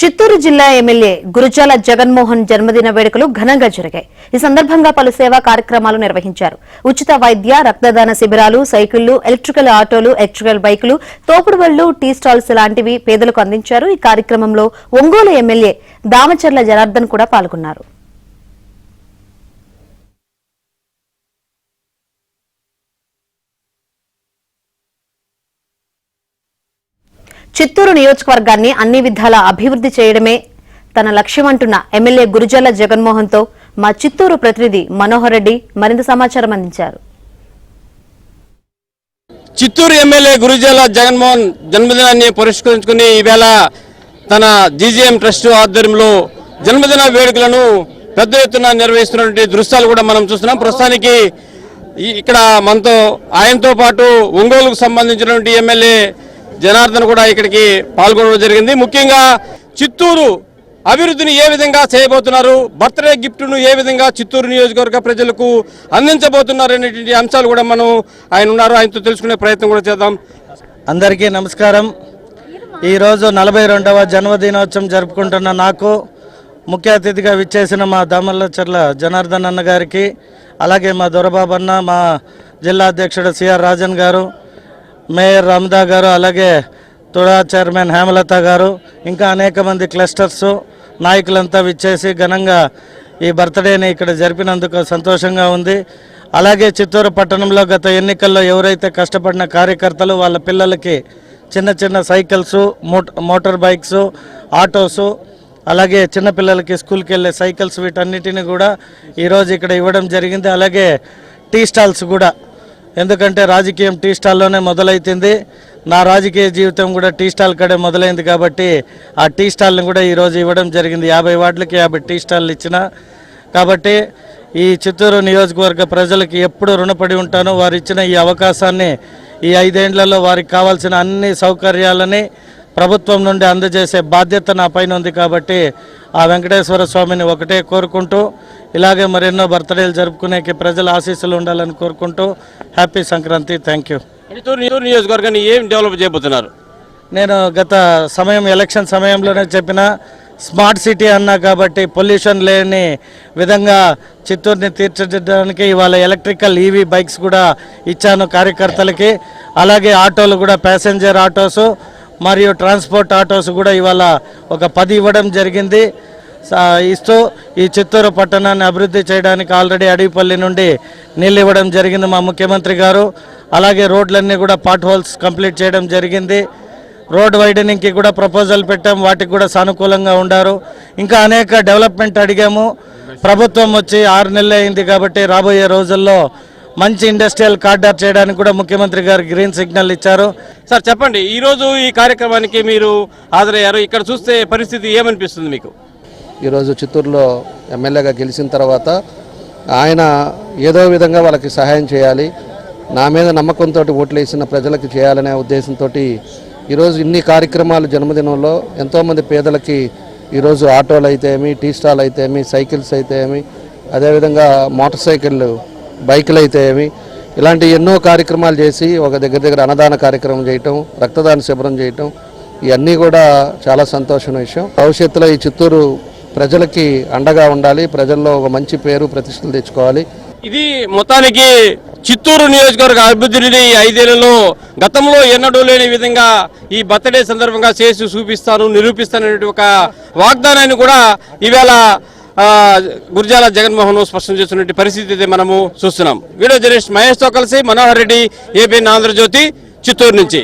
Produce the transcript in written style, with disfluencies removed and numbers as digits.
చిత్తూరు జిల్లా ఎమ్మెల్యే గురుజాల జగన్మోహన్ జన్మదిన వేడుకలు ఘనంగా జరిగాయి. ఈ సందర్భంగా పలు సేవా కార్యక్రమాలు నిర్వహించారు. ఉచిత వైద్య, రక్తదాన శిబిరాలు, సైకిళ్లు, ఎలక్ట్రికల్ ఆటోలు, ఎలక్ట్రికల్ బైకులు, తోపుడు బళ్లు, టీ స్టాల్స్ లాంటివి పేదలకు అందించారు. ఈ కార్యక్రమంలో ఒంగోలు ఎమ్మెల్యే దామచర్ల జనార్దన్ కూడా పాల్గొన్నారు. చిత్తూరు నియోజకవర్గాన్ని అన్ని విధాలా అభివృద్ది చేయడమే తన లక్ష్యమంటున్న ఎమ్మెల్యే గురుజాల జగన్మోహన్ తో మా చిత్తూరు ప్రతినిధి మనోహర్ రెడ్డి మరింత సమాచారం అందించారు. చిత్తూరు ఎమ్మెల్యే గురుజాల జగన్మోహన్ జన్మదినాన్ని పురస్కరించుకుని ఈవేళ తన జీజీఎం ట్రస్ట్ ఆధ్వర్యంలో జన్మదిన వేడుకలను పెద్ద ఎత్తున నిర్వహిస్తున్నటువంటి దృశ్యాలు కూడా మనం చూస్తున్నాం. ప్రస్తుతానికి ఇక్కడ మనతో ఆయనతో పాటు ఒంగోలుకు సంబంధించినటువంటి ఎమ్మెల్యే జనార్దన్ కూడా ఇక్కడికి పాల్గొనడం జరిగింది. ముఖ్యంగా చిత్తూరు అభివృద్ధిని ఏ విధంగా చేయబోతున్నారు, బర్త్డే గిఫ్ట్ను ఏ విధంగా చిత్తూరు నియోజకవర్గ ప్రజలకు అందించబోతున్నారు అనేటువంటి అంశాలు కూడా మనం ఆయన ఉన్నారు, ఆయనతో తెలుసుకునే ప్రయత్నం కూడా చేద్దాం. అందరికీ నమస్కారం. ఈరోజు 42వ జన్మదినోత్సవం జరుపుకుంటున్న నాకు ముఖ్య అతిథిగా విచ్చేసిన మా దామచర్ల జనార్దన్ అన్న గారికి, అలాగే మా దొరబాబు అన్న, మా జిల్లా అధ్యక్షుడు సిఆర్ రాజన్ గారు, మేయర్ రమదా గారు, అలాగే తుడా చైర్మన్ హేమలత గారు, ఇంకా అనేక మంది క్లస్టర్స్ నాయకులంతా విచ్చేసి ఘనంగా ఈ బర్త్డేని ఇక్కడ జరిపినందుకు సంతోషంగా ఉంది. అలాగే చిత్తూరు పట్టణంలో గత ఎన్నికల్లో ఎవరైతే కష్టపడిన కార్యకర్తలు వాళ్ళ పిల్లలకి చిన్న చిన్న సైకిల్స్, మోటార్ బైక్స్, ఆటోసు, అలాగే చిన్నపిల్లలకి స్కూల్కి వెళ్ళే సైకిల్స్, వీటన్నిటిని కూడా ఈరోజు ఇక్కడ ఇవ్వడం జరిగింది. అలాగే టీ స్టాల్స్ కూడా, ఎందుకంటే రాజకీయం టీ స్టాల్లోనే మొదలైతుంది. నా రాజకీయ జీవితం కూడా టీ స్టాల్ కడే మొదలైంది కాబట్టి ఆ టీ స్టాల్ని కూడా ఈరోజు ఇవ్వడం జరిగింది. 50 వార్డులకి 50 టీ స్టాల్లు ఇచ్చిన కాబట్టి ఈ చిత్తూరు నియోజకవర్గ ప్రజలకి ఎప్పుడు రుణపడి ఉంటాను. వారు ఇచ్చిన ఈ అవకాశాన్ని ఈ 5 ఏళ్లలో వారికి కావాల్సిన అన్ని సౌకర్యాలని ప్రభుత్వం నుండి అందజేసే బాధ్యత నా పైన ఉంది కాబట్టి ఆ వెంకటేశ్వర స్వామిని ఒకటే కోరుకుంటూ, ఇలాగే మరెన్నో బర్త్డేలు జరుపుకునేకి ప్రజల ఆశీస్సులు ఉండాలని కోరుకుంటూ happy Sankranti. Thank you. Chittoor నియోజకవర్గాన్ని ఏం డెవలప్ చేయబోతున్నారు? నేను గత ఎలక్షన్ సమయంలోనే చెప్పిన స్మార్ట్ సిటీ అన్నా కాబట్టి పొల్యూషన్ లేని విధంగా చిత్తూరుని తీర్చిదిద్దడానికి ఇవాళ ఎలక్ట్రికల్ ఈవీ బైక్స్ కూడా ఇచ్చాను కార్యకర్తలకి. అలాగే ఆటోలు కూడా, ప్యాసింజర్ ఆటోసు మరియు ట్రాన్స్పోర్ట్ ఆటోస్ కూడా ఇవాళ ఒక 10 ఇవ్వడం జరిగింది. ఇస్తూ ఈ చిత్తూరు పట్టణాన్ని అభివృద్ధి చేయడానికి ఆల్రెడీ అడవిపల్లి నుండి నీళ్ళు ఇవ్వడం జరిగింది మా ముఖ్యమంత్రి గారు. అలాగే రోడ్లన్నీ కూడా పాట్ హోల్స్ కంప్లీట్ చేయడం జరిగింది. రోడ్ వైడనింగ్కి కూడా ప్రపోజల్ పెట్టాం, వాటికి కూడా సానుకూలంగా ఉండారు. ఇంకా అనేక డెవలప్మెంట్ అడిగాము. ప్రభుత్వం వచ్చి 6 నెలలు అయింది కాబట్టి రాబోయే రోజుల్లో మంచి ఇండస్ట్రియల్ కారిడార్ చేయడానికి కూడా ముఖ్యమంత్రి గారు గ్రీన్ సిగ్నల్ ఇచ్చారు. సార్ చెప్పండి, ఈరోజు ఈ కార్యక్రమానికి మీరు హాజరయ్యారు, ఇక్కడ చూస్తే పరిస్థితి ఏమనిపిస్తుంది మీకు? ఈరోజు చిత్తూరులో ఎమ్మెల్యేగా గెలిచిన తర్వాత ఆయన ఏదో విధంగా వాళ్ళకి సహాయం చేయాలి, నా మీద నమ్మకంతో ఓట్లు వేసిన ప్రజలకు చేయాలనే ఉద్దేశంతో ఈరోజు ఇన్ని కార్యక్రమాలు జన్మదినంలో ఎంతోమంది పేదలకి ఈరోజు ఆటోలు అయితే ఏమి, టీ స్టాల్ అయితే ఏమి, సైకిల్స్ అయితే ఏమి, అదేవిధంగా మోటార్ సైకిళ్ళు, బైకులు అయితే ఏమి, ఇలాంటి ఎన్నో కార్యక్రమాలు చేసి ఒక దగ్గర అన్నదాన కార్యక్రమం చేయటం, రక్తదాన శిబిరం చేయటం, ఇవన్నీ కూడా చాలా సంతోషమైన విషయం. భవిష్యత్తులో ఈ చిత్తూరు ప్రజలకి అండగా ఉండాలి, ప్రజల్లో ఒక మంచి పేరు ప్రతిష్టలు తెచ్చుకోవాలి. ఇది మొత్తానికి చిత్తూరు నియోజకవర్గ అభివృద్ధిని 5 ఏళ్లలో గతంలో ఎన్నడూ లేని విధంగా ఈ బర్త్డే సందర్భంగా చేసి చూపిస్తాను, నిరూపిస్తాననే ఒక వాగ్దానాన్ని కూడా ఈవేళ గురుజాల జగన్మోహన్ స్పష్టం చేస్తున్న పరిస్థితి మనము చూస్తున్నాం. వీడియో జర్నలిస్ట్ మహేష్తో కలిసి మనోహర్ రెడ్డి, ఏబిఎన్ ఆంధ్రజ్యోతి, చిత్తూరు నుంచి.